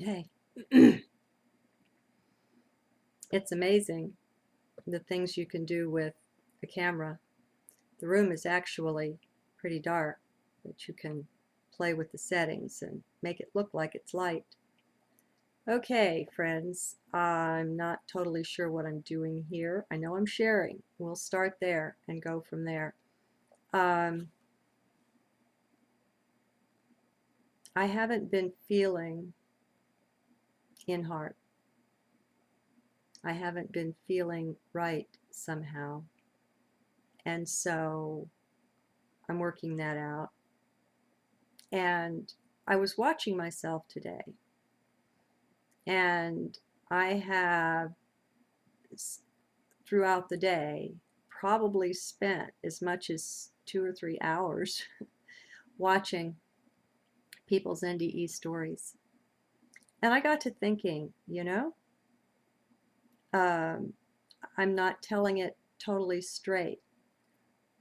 Hey, it's amazing the things you can do with a camera. The room is actually pretty dark, but you can play with the settings and make it look like it's light. Okay, friends, I'm not totally sure what I'm doing here. I know I'm sharing. We'll start there and go from there. Um, I haven't been feeling in heart. I haven't been feeling right somehow. And so I'm working that out. And I was watching myself today, and I have, throughout the day, probably spent as much as 2 or 3 hours watching people's NDE stories. And I got to thinking, um, I'm not telling it totally straight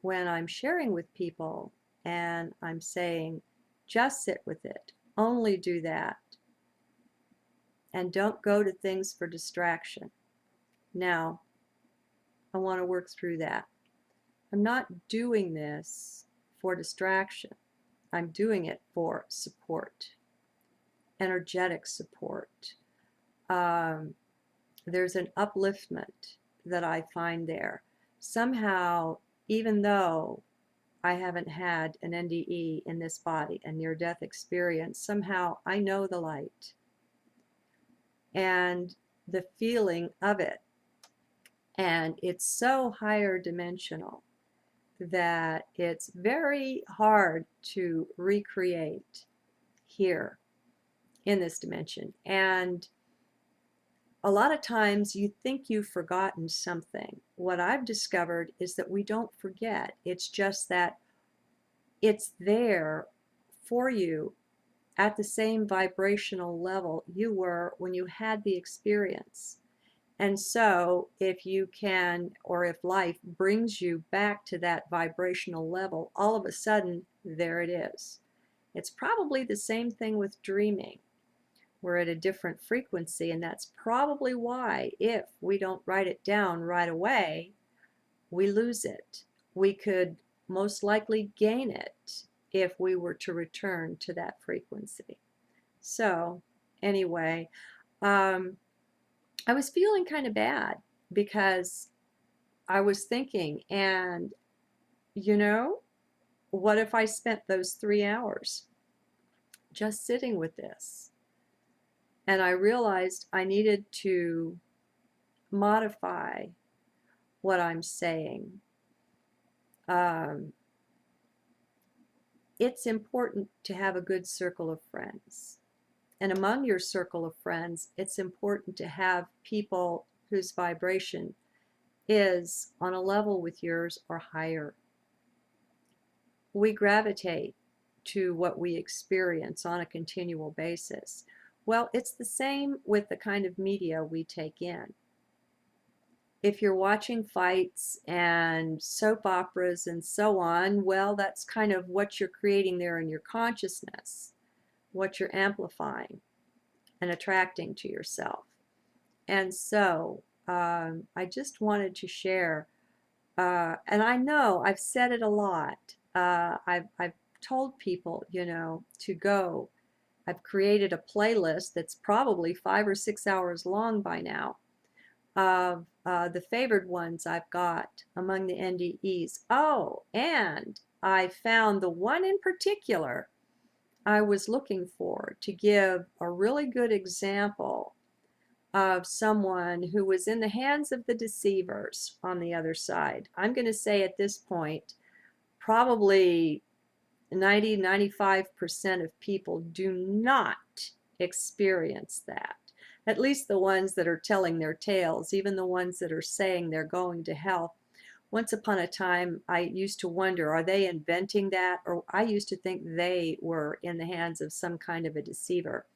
when I'm sharing with people and I'm saying, just sit with it, only do that, and don't go to things for distraction. Now, I want to work through that. I'm not doing this for distraction. I'm doing it for support, energetic support. Um, there's an upliftment that I find there. Somehow, even though I haven't had an NDE in this body, a near death experience, somehow I know the light and the feeling of it. And it's so higher dimensional that it's very hard to recreate here in this dimension. And a lot of times you think you've forgotten something. What I've discovered is that we don't forget. It's just that it's there for you at the same vibrational level you were when you had the experience. And so, if you can, or if life brings you back to that vibrational level, all of a sudden, there it is. It's probably the same thing with dreaming. We're at a different frequency, and that's probably why, if we don't write it down right away, we lose it. We could most likely gain it if we were to return to that frequency. So, anyway, um, I was feeling kind of bad because I was thinking, and you know, what if I spent those 3 hours just sitting with this? And I realized I needed to modify what I'm saying. Um, it's important to have a good circle of friends. And among your circle of friends, it's important to have people whose vibration is on a level with yours or higher. We gravitate to what we experience on a continual basis. Well, it's the same with the kind of media we take in. If you're watching fights and soap operas and so on, well, that's kind of what you're creating there in your consciousness, what you're amplifying and attracting to yourself. And so I just wanted to share, and I know I've said it a lot. I've told people, to go. I've created a playlist that's probably 5 or 6 hours long by now of the favored ones I've got among the NDEs. Oh, and I found the one in particular I was looking for to give a really good example of someone who was in the hands of the deceivers on the other side. I'm going to say at this point, probably 95% of people do not experience that. At least the ones that are telling their tales, even the ones that are saying they're going to hell. Once upon a time, I used to wonder, are they inventing that? Or I used to think they were in the hands of some kind of a deceiver.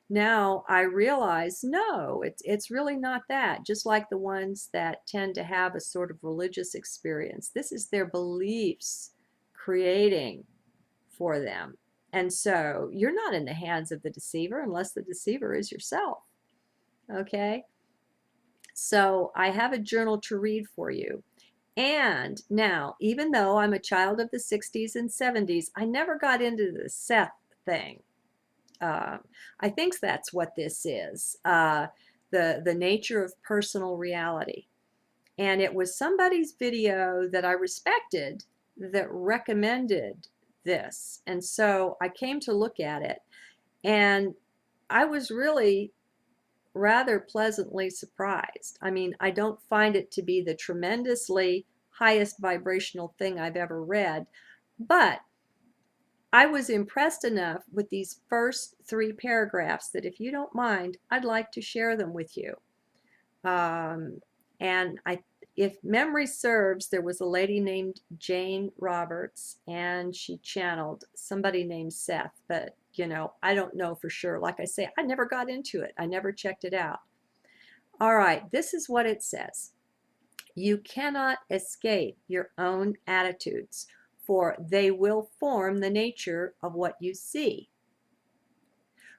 Now I realize, no, it's really not that. Just like the ones that tend to have a sort of religious experience. This is their beliefs creating for them. And so you're not in the hands of the deceiver unless the deceiver is yourself. Okay? So I have a journal to read for you. And now, even though I'm a child of the 60s and 70s, I never got into the Seth thing. I think that's what this is, the nature of personal reality. And it was somebody's video that I respected that recommended this. And so I came to look at it, and I was really rather pleasantly surprised. I mean, I don't find it to be the tremendously highest vibrational thing I've ever read, but I was impressed enough with these first 3 paragraphs that if you don't mind, I'd like to share them with you. And if memory serves, there was a lady named Jane Roberts, and she channeled somebody named Seth, but I don't know for sure. Like I say, I never got into it. I never checked it out. All right, this is what it says. You cannot escape your own attitudes, for they will form the nature of what you see.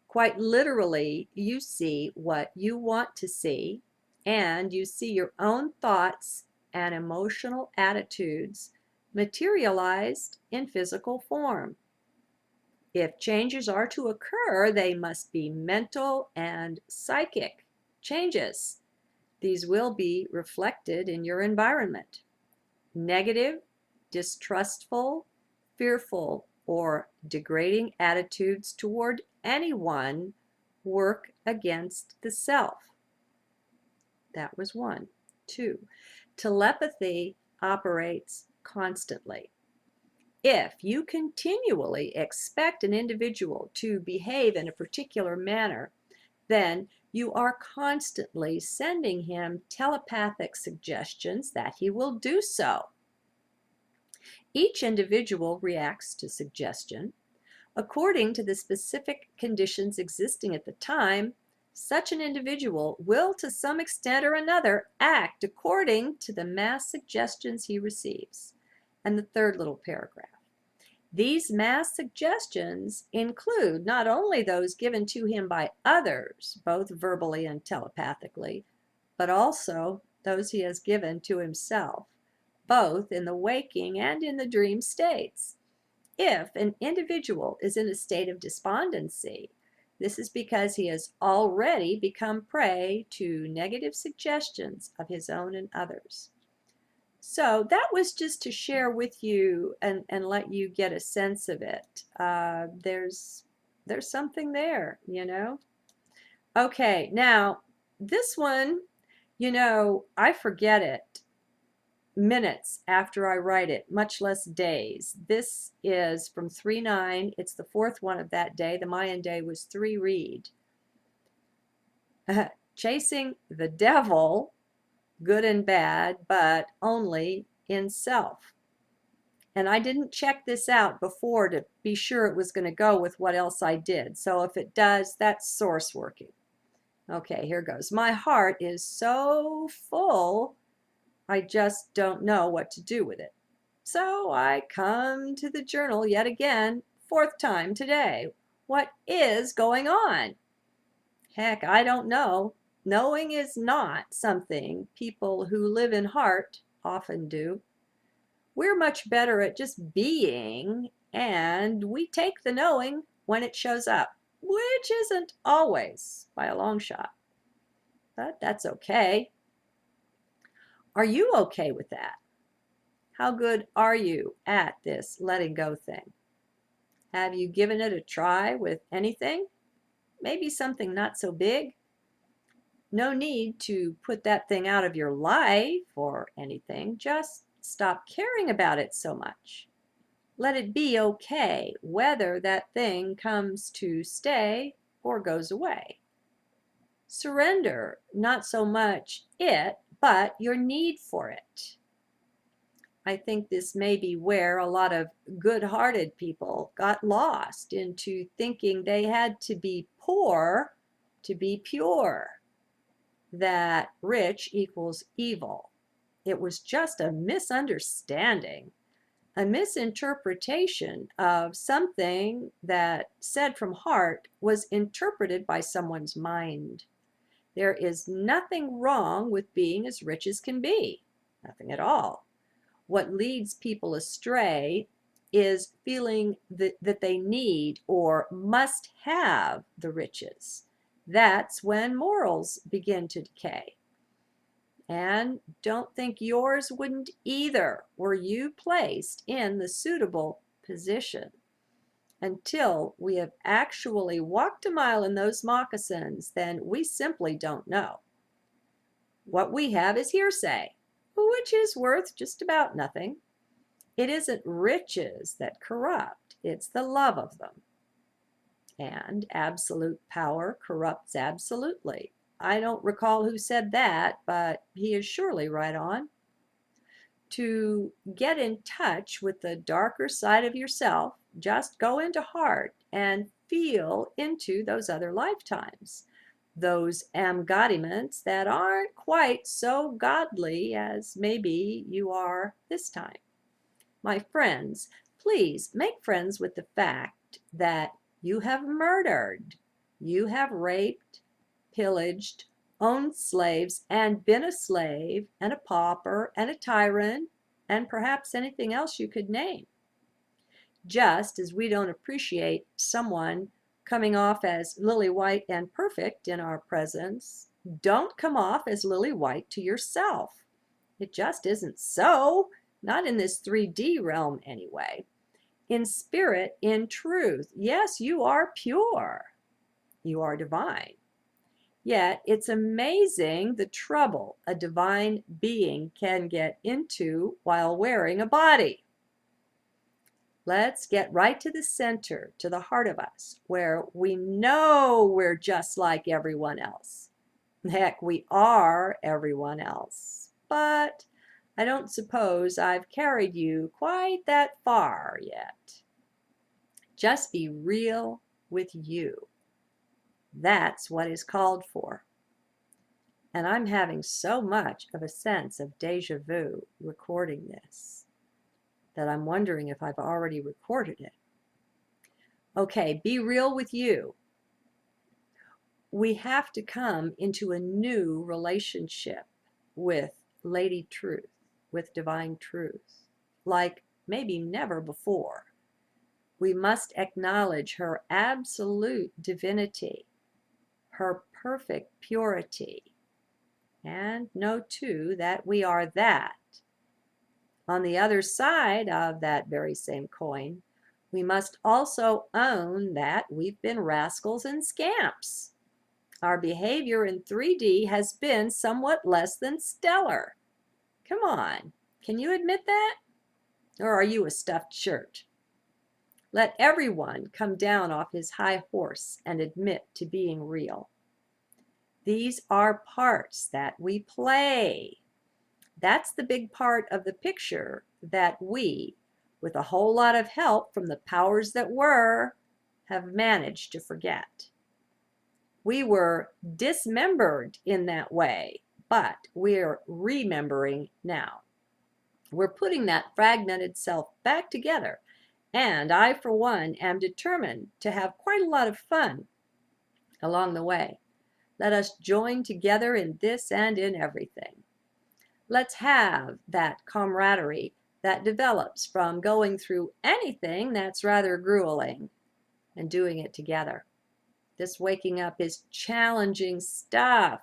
Quite literally, you see what you want to see, and you see your own thoughts and emotional attitudes materialized in physical form. If changes are to occur, they must be mental and psychic changes. These will be reflected in your environment. Negative, distrustful, fearful, or degrading attitudes toward anyone work against the self. That was 1. 2, telepathy operates constantly. If you continually expect an individual to behave in a particular manner, then you are constantly sending him telepathic suggestions that he will do so. Each individual reacts to suggestion according to the specific conditions existing at the time. Such an individual will, to some extent or another, act according to the mass suggestions he receives. And the 3rd little paragraph. These mass suggestions include not only those given to him by others, both verbally and telepathically, but also those he has given to himself, both in the waking and in the dream states. If an individual is in a state of despondency, this is because he has already become prey to negative suggestions of his own and others. So that was just to share with you and let you get a sense of it. There's something there. Okay, now this one, I forget it minutes after I write it, much less days. This is from 3/9. It's the 4th one of that day. The Mayan day was 3 read. Chasing the devil, good and bad, but only in self. And I didn't check this out before to be sure it was going to go with what else I did. So if it does, that's source working. Okay, here goes. My heart is so full, I just don't know what to do with it. So I come to the journal yet again, 4th time today. What is going on? Heck, I don't know. Knowing is not something people who live in heart often do. We're much better at just being, and we take the knowing when it shows up, which isn't always by a long shot. But that's okay. Are you okay with that? How good are you at this letting go thing? Have you given it a try with anything? Maybe something not so big? No need to put that thing out of your life or anything. Just stop caring about it so much. Let it be okay whether that thing comes to stay or goes away. Surrender not so much it, but your need for it. I think this may be where a lot of good-hearted people got lost into thinking they had to be poor to be pure, that rich equals evil. It was just a misunderstanding. A misinterpretation of something that said from heart was interpreted by someone's mind. There is nothing wrong with being as rich as can be. Nothing at all. What leads people astray is feeling that they need or must have the riches. That's when morals begin to decay. And don't think yours wouldn't either were you placed in the suitable position. Until we have actually walked a mile in those moccasins, then we simply don't know. What we have is hearsay, which is worth just about nothing. It isn't riches that corrupt, it's the love of them. And absolute power corrupts absolutely. I don't recall who said that, but he is surely right on. To get in touch with the darker side of yourself, just go into heart and feel into those other lifetimes, those embodiments that aren't quite so godly as maybe you are this time. My friends, please make friends with the fact that you have murdered, you have raped, pillaged, owned slaves, and been a slave, and a pauper, and a tyrant, and perhaps anything else you could name. Just as we don't appreciate someone coming off as lily white and perfect in our presence, don't come off as lily white to yourself. It just isn't so, not in this 3D realm anyway. In spirit, in truth, yes, you are pure. You are divine. Yet it's amazing the trouble a divine being can get into while wearing a body. Let's get right to the center, to the heart of us, where we know we're just like everyone else. Heck, we are everyone else. But I don't suppose I've carried you quite that far yet. Just be real with you. That's what is called for. And I'm having so much of a sense of déjà vu recording this that I'm wondering if I've already recorded it. Okay, be real with you. We have to come into a new relationship with Lady Truth, with Divine Truth, like maybe never before. We must acknowledge her absolute divinity, her perfect purity, and know too that we are that. On the other side of that very same coin, we must also own that we've been rascals and scamps. Our behavior in 3D has been somewhat less than stellar. Come on, can you admit that? Or are you a stuffed shirt? Let everyone come down off his high horse and admit to being real. These are parts that we play. That's the big part of the picture that we, with a whole lot of help from the powers that were, have managed to forget. We were dismembered in that way, but we're remembering now. We're putting that fragmented self back together, and I, for one, am determined to have quite a lot of fun along the way. Let us join together in this and in everything. Let's have that camaraderie that develops from going through anything that's rather grueling and doing it together. This waking up is challenging stuff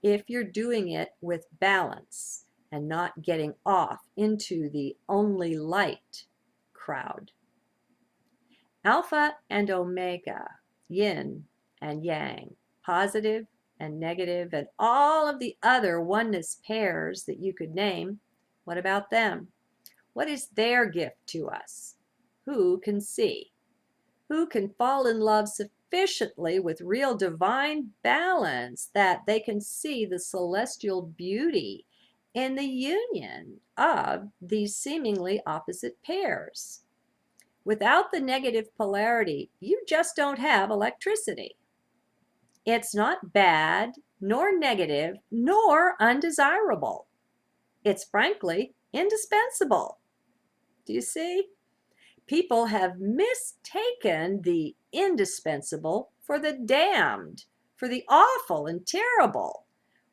if you're doing it with balance and not getting off into the only light crowd. Alpha and Omega, yin and yang, positive and negative, and all of the other oneness pairs that you could name. What about them? What is their gift to us? Who can see? Who can fall in love sufficiently with real divine balance that they can see the celestial beauty in the union of these seemingly opposite pairs? Without the negative polarity, you just don't have electricity. It's not bad, nor negative, nor undesirable. It's frankly indispensable. Do you see? People have mistaken the indispensable for the damned, for the awful and terrible.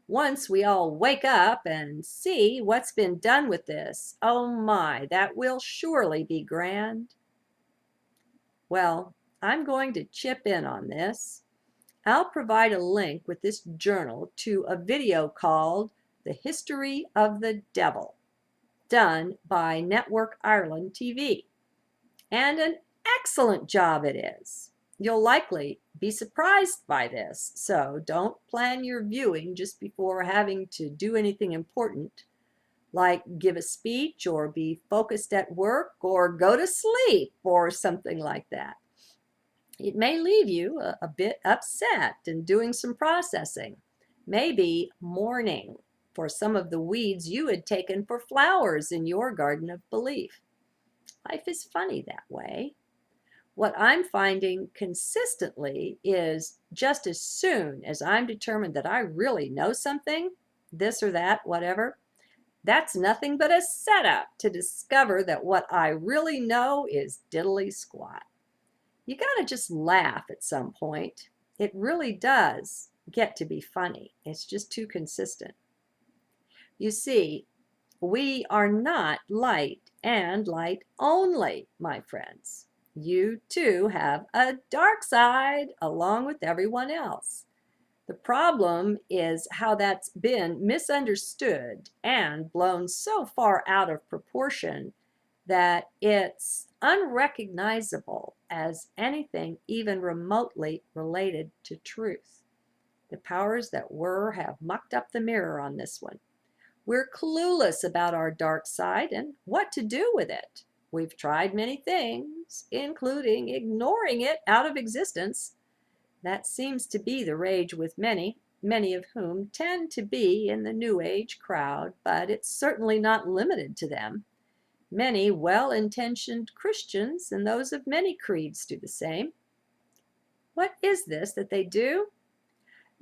Once we all wake up and see what's been done with this, oh my, that will surely be grand. Well, I'm going to chip in on this. I'll provide a link with this journal to a video called The History of the Devil, done by Network Ireland TV. And an excellent job it is. You'll likely be surprised by this, so don't plan your viewing just before having to do anything important, like give a speech or be focused at work or go to sleep or something like that. It may leave you a bit upset and doing some processing, maybe mourning for some of the weeds you had taken for flowers in your garden of belief. Life is funny that way. What I'm finding consistently is just as soon as I'm determined that I really know something, this or that, whatever, that's nothing but a setup to discover that what I really know is diddly squat. You got to just laugh at some point. It really does get to be funny. It's just too consistent. You see, we are not light and light only, my friends. You too have a dark side along with everyone else. The problem is how that's been misunderstood and blown so far out of proportion that it's unrecognizable as anything even remotely related to truth. The powers that were have mucked up the mirror on this one. We're clueless about our dark side and what to do with it. We've tried many things, including ignoring it out of existence. That seems to be the rage with many, many of whom tend to be in the New Age crowd, but it's certainly not limited to them. Many well-intentioned Christians and those of many creeds do the same. What is this that they do?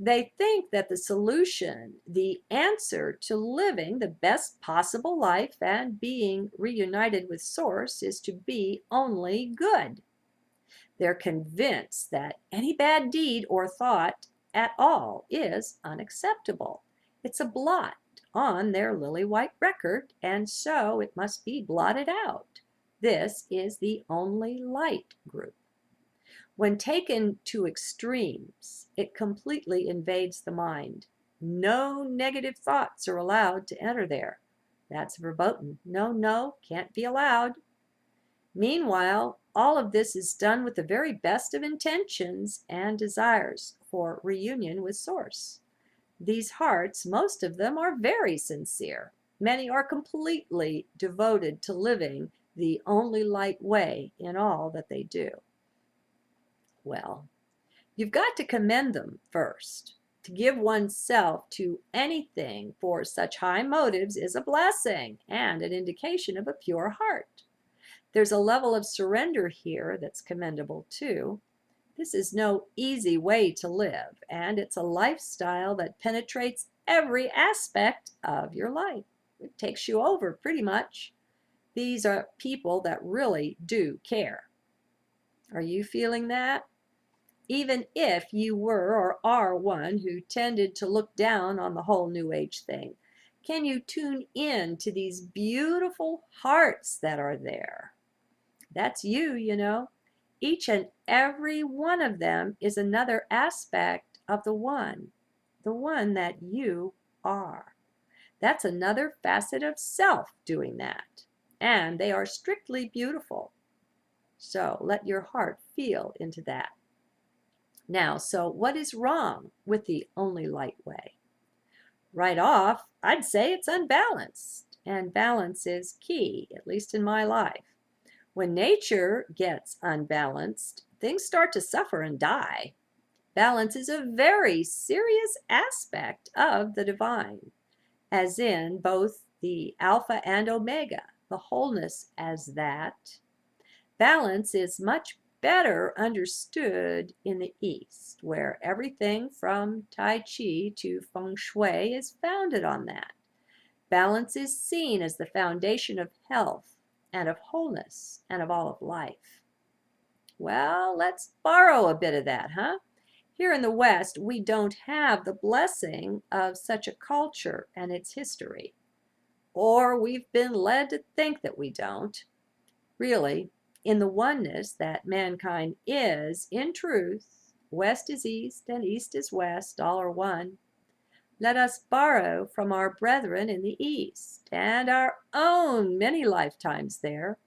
They think that the solution, the answer to living the best possible life and being reunited with Source is to be only good. They're convinced that any bad deed or thought at all is unacceptable. It's a blot on their lily white record, and so it must be blotted out. This is the only light group. When taken to extremes, it completely invades the mind. No negative thoughts are allowed to enter there. That's verboten. No, no, can't be allowed. Meanwhile, all of this is done with the very best of intentions and desires for reunion with Source. These hearts, most of them, are very sincere. Many are completely devoted to living the only light way in all that they do. Well, you've got to commend them first. To give oneself to anything for such high motives is a blessing and an indication of a pure heart. There's a level of surrender here that's commendable too. This is no easy way to live, and it's a lifestyle that penetrates every aspect of your life. It takes you over pretty much. These are people that really do care. Are you feeling that? Even if you were or are one who tended to look down on the whole New Age thing, can you tune in to these beautiful hearts that are there? That's you, you know. Each and every one of them is another aspect of the one that you are. That's another facet of self doing that. And they are strictly beautiful. So let your heart feel into that. Now, so what is wrong with the only light way? Right off, I'd say it's unbalanced, and balance is key, at least in my life. When nature gets unbalanced, things start to suffer and die. Balance is a very serious aspect of the divine, as in both the Alpha and Omega, the wholeness as that. Balance is much better understood in the East, where everything from Tai Chi to Feng Shui is founded on that. Balance is seen as the foundation of health and of wholeness and of all of life. Well, let's borrow a bit of that, huh? Here in the West, we don't have the blessing of such a culture and its history. Or we've been led to think that we don't. Really, in the oneness that mankind is, in truth, West is East and East is West, all are one. Let us borrow from our brethren in the East and our own many lifetimes there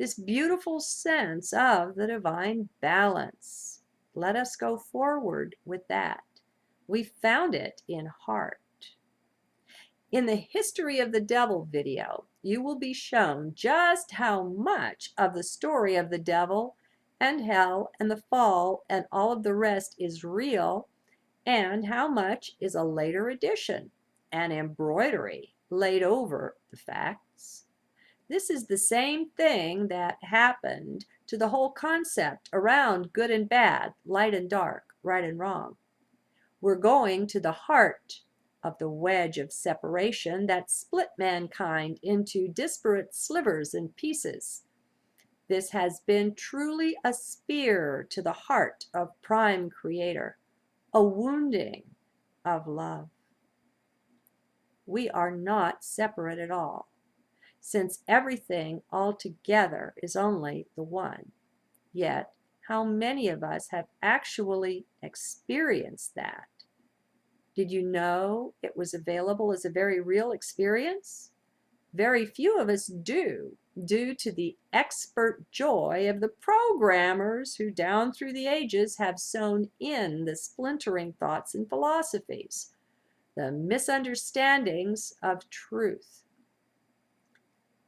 this beautiful sense of the divine balance. Let us go forward with that. We found it in heart. In the History of the Devil video, you will be shown just how much of the story of the devil and hell and the fall and all of the rest is real, and how much is a later addition, an embroidery laid over the facts. This is the same thing that happened to the whole concept around good and bad, light and dark, right and wrong. We're going to the heart of the wedge of separation that split mankind into disparate slivers and pieces. This has been truly a spear to the heart of Prime Creator, a wounding of love. We are not separate at all, since everything altogether is only the one. Yet, how many of us have actually experienced that? Did you know it was available as a very real experience? Very few of us do, due to the expert joy of the programmers who down through the ages have sown in the splintering thoughts and philosophies, the misunderstandings of truth.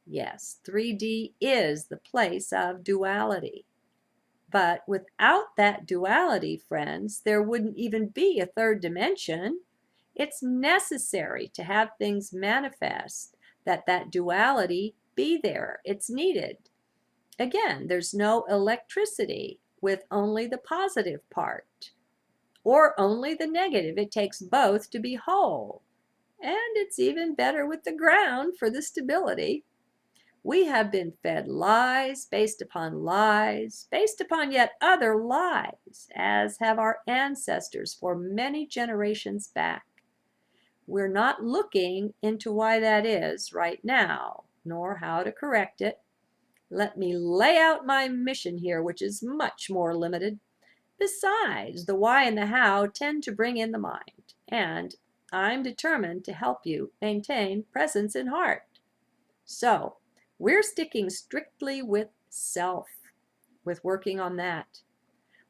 Yes, 3D is the place of duality. But without that duality, friends, there wouldn't even be a third dimension. It's necessary to have things manifest, that duality be there. It's needed. Again, there's no electricity with only the positive part or only the negative. It takes both to be whole. And it's even better with the ground for the stability. We have been fed lies, based upon yet other lies, as have our ancestors for many generations back. We're not looking into why that is right now, nor how to correct it. Let me lay out my mission here, which is much more limited. Besides, the why and the how tend to bring in the mind, and I'm determined to help you maintain presence in heart. So, we're sticking strictly with self, with working on that.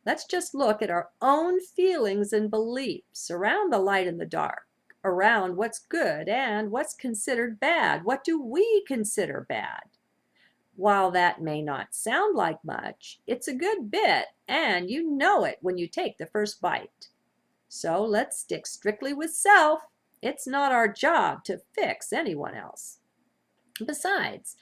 Let's just look at our own feelings and beliefs around the light and the dark, around what's good and what's considered bad. What do we consider bad? While that may not sound like much, it's a good bit, and you know it when you take the first bite. So let's stick strictly with self. It's not our job to fix anyone else. Besides,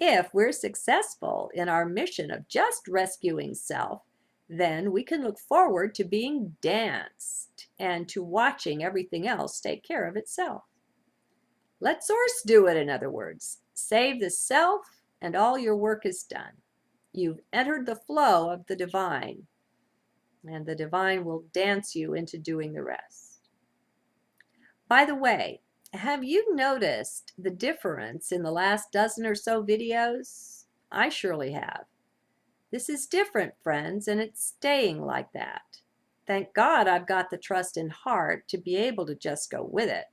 if we're successful in our mission of just rescuing self, then we can look forward to being danced and to watching everything else take care of itself. Let Source do it, in other words. Save the self, and all your work is done. You've entered the flow of the divine, and the divine will dance you into doing the rest. By the way, have you noticed the difference in the last dozen or so videos? I surely have. This is different, friends, and it's staying like that. Thank God I've got the trust in heart to be able to just go with it.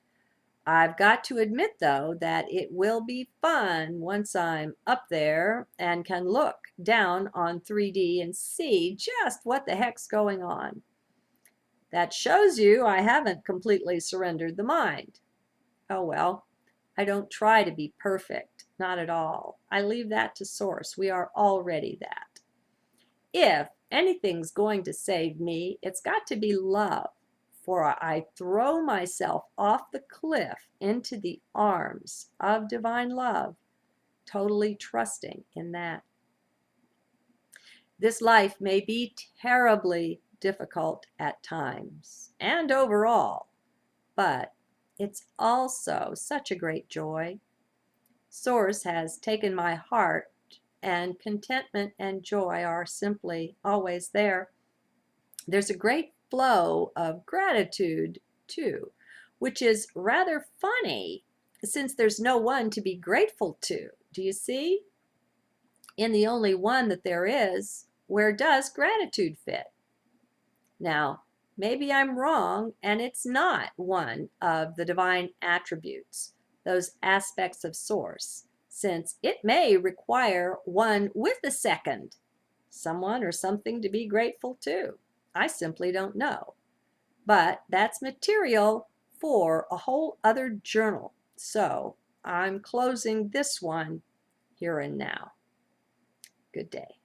I've got to admit, though, that it will be fun once I'm up there and can look down on 3D and see just what the heck's going on. That shows you I haven't completely surrendered the mind. Oh well, I don't try to be perfect, not at all. I leave that to Source. We are already that. If anything's going to save me, it's got to be love, for I throw myself off the cliff into the arms of divine love, totally trusting in that. This life may be terribly difficult at times, and overall, but it's also such a great joy. Source has taken my heart and contentment and joy are simply always there. There's a great flow of gratitude, too, which is rather funny since there's no one to be grateful to. Do you see? In the only one that there is, where does gratitude fit? Now, maybe I'm wrong, and it's not one of the divine attributes, those aspects of Source, since it may require one with a second, someone or something to be grateful to. I simply don't know. But that's material for a whole other journal. So I'm closing this one here and now. Good day.